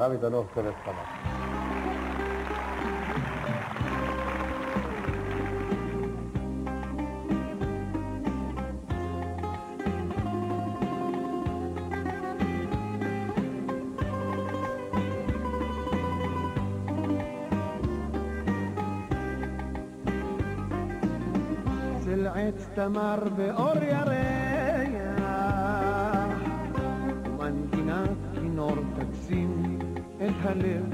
רמי דנוך, צוות חמה. צל עץ תמר באור ירח, מנגינת כינור תקסים את הלב,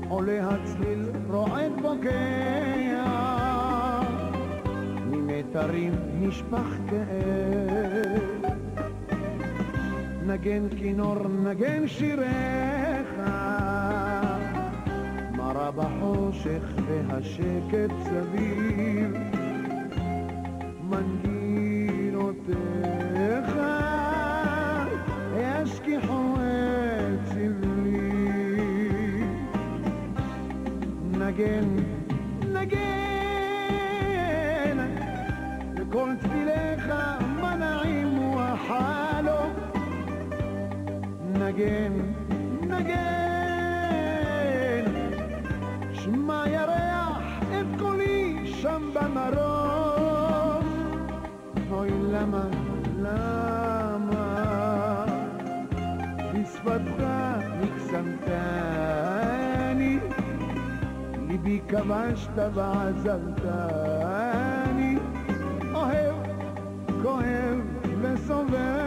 עולה הצליל רועד בוקע, ממתרים נשפך כאב. נגן כינור נגן שירך, מרה בחושך והשקט סביב, מנגינותיך ישכיחו את סבלי. נגן, נגן, לכל תפיליך מנעים וחלו. נגן, נגן, שמע ירח את קולי שם במרום. אוי למה, למה בשפתך הקסמתני, ליבי כבשת ועזבתני, אוהב, כואב וסובל.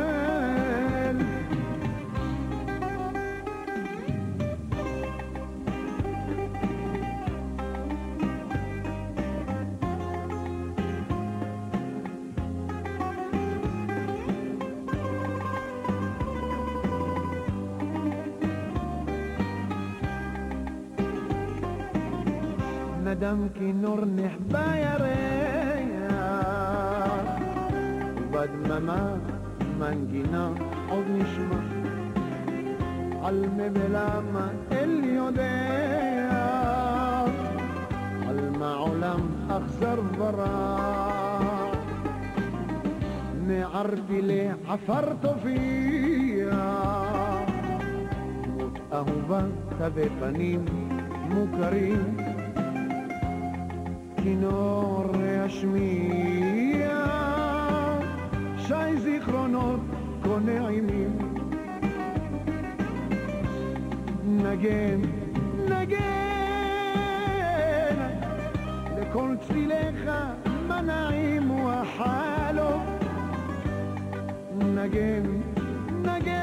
נדם כינור נחבא ירח, ובדממה מנגינה עוד נשמע. על מה ולמה אל יודע, על מה עולם אכזר ורע. מערפילי עפר תופיע, דמות אהובה תווי פנים מוכרים, כינור ישמיע שי זיכרונות כה נעימים. נגן, נגן, לכל צליליך מנעים וחלו. נגן, נגן,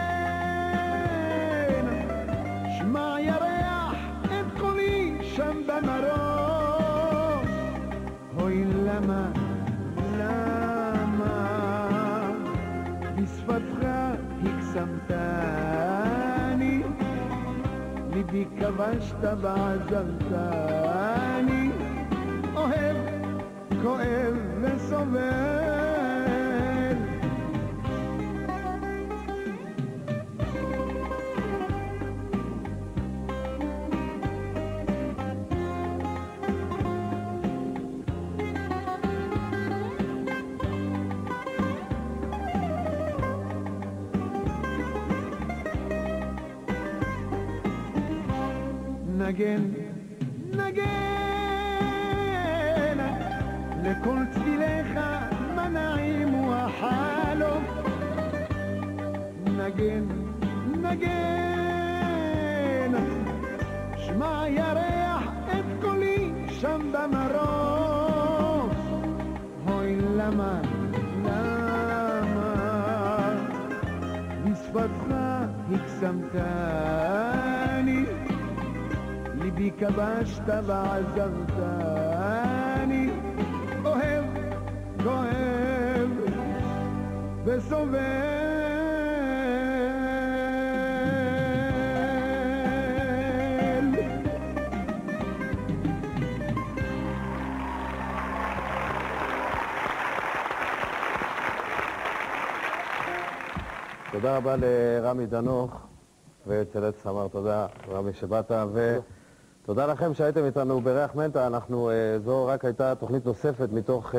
שמע ירח את קולי שם במרום. אוי למה, למה בשפתך הקסמתני, ליבי כבשת ועזבתני, אוהב, כואב וסובל. נגן, נגן, לכל צליליך מנעים וחלו. נגן, נגן, שמע ירח את קולי שם במרום. אוי למה, למה בשפתך הקסמתני, ליבי כבשת ועזבתני, אוהב, כואב וסובל. תודה רבה לרמי דנוך וצלת סמר, תודה רמי שבאת, ותודה לכם שהייתם איתנו בריח מנטה. זו רק הייתה תוכנית נוספת מתוך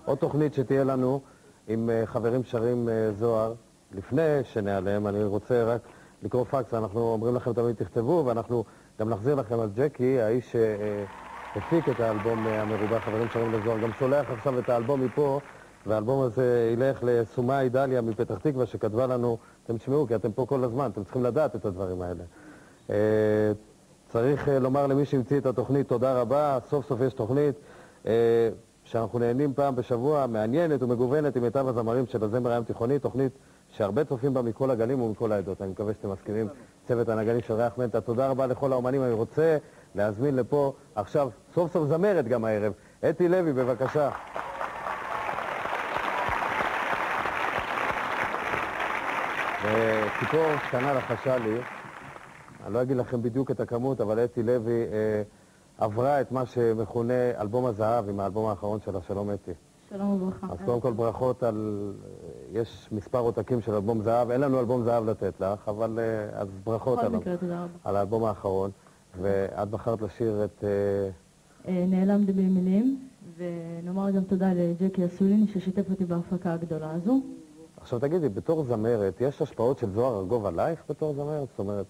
עוד תוכנית שתהיה לנו עם חברים שרים זוהר. לפני שנעלם, אני רוצה רק לקרוא פקס, אנחנו אומרים לכם תמיד תכתבו, ואנחנו גם נחזיר לכם על ג'קי, האיש שהפיק את האלבום המרובע, חברים שרים לזוהר, גם שולח עכשיו את האלבום מפה, והאלבום הזה ילך לסומאי דליה מפתח תקווה שכתבה לנו, אתם תשמעו כי אתם פה כל הזמן, אתם צריכים לדעת את הדברים האלה. צריך לומר למי שהמציא את התוכנית תודה רבה, סוף סוף יש תוכנית שאנחנו נהנים פעם בשבוע, מעניינת ומגוונת עם מיטב הזמרים של הזמר הים תיכוני, תוכנית שהרבה צופים בה מכל הגלים ומכל העדות. אני מקווה שאתם מסכימים. צוות הנגנים של ריח מנטה, תודה רבה לכל האומנים. אני רוצה להזמין לפה עכשיו סוף סוף זמרת גם הערב. אתי לוי, בבקשה. ציפור קטנה לחשה לי, אני לא אגיד לכם בדיוק את הכמות, אבל אתי לוי עברה את מה שמכונה אלבום הזהב עם האלבום האחרון שלה. שלום אתי. שלום וברכה. אז קודם כל ברכות על... יש מספר עותקים של אלבום זהב, אין לנו אלבום זהב לתת לך, אבל אז ברכות על האלבום האחרון. ואת בחרת לשיר את... נעלם דבי מילים, ונאמר גם תודה לג'קי אסוליני ששיתף אותי בהפקה הגדולה הזו. עכשיו תגידי, בתור זמרת, יש השפעות של זוהר ארגוב עלייך בתור זמרת? זאת אומרת...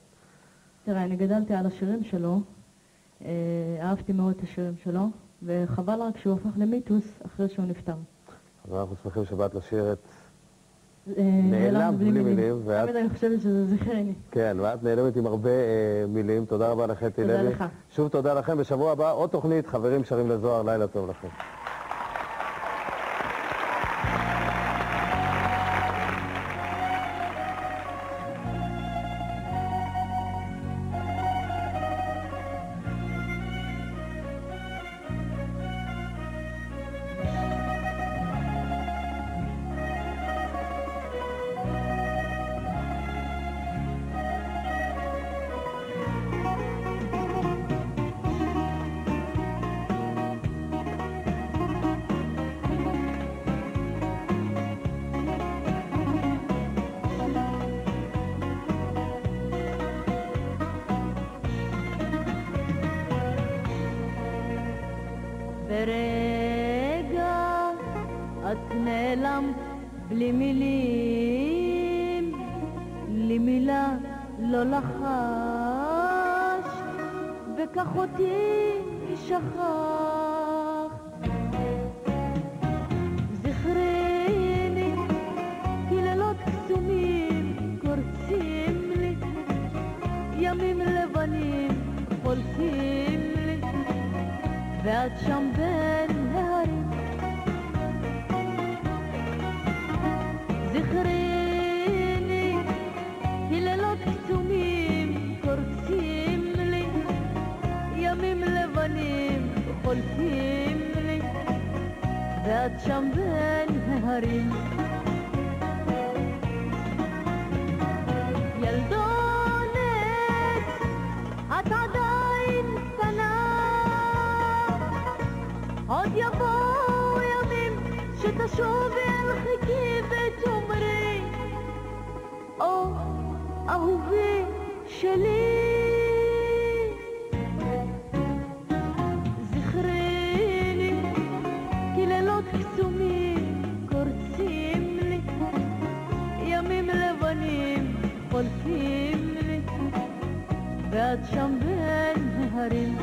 תראה, אני גדלתי על השירים שלו, אהבתי מאוד את השירים שלו, וחבל רק שהוא הפך למיתוס אחרי שהוא נפטר. אז אנחנו שמחים שבאת לשיר את... נעלם בלי מילים. ואת... תמיד אני חושבת שזה זכרני. כן, ואת נעלמת עם הרבה מילים. תודה רבה לך, אתי לוי. תודה לך. שוב תודה לכם. בשבוע הבא עוד תוכנית, חברים שרים לזוהר. לילה טוב לכם. ברגע את נעלם בלי מילים, לי מילה לא לחש, וכך אותי שכח. זכרני כי לילות קסומים קורצים לי, ימים לבנים חולפים לי, ואת שם בין ההרים. זכרני כי לילות קסומים קורצים לי, ימים לבנים חולפים לי, ואת שם בין ההרים. ילדונת, את עדיין קטנה, עוד יבואו ימים שתשובי אל חיקי ותאמרי, או אהובי שלי. זכרני כי לילות קסומים קורצים לי, ימים לבנים חולפים לי, ואת שם בין ההרים.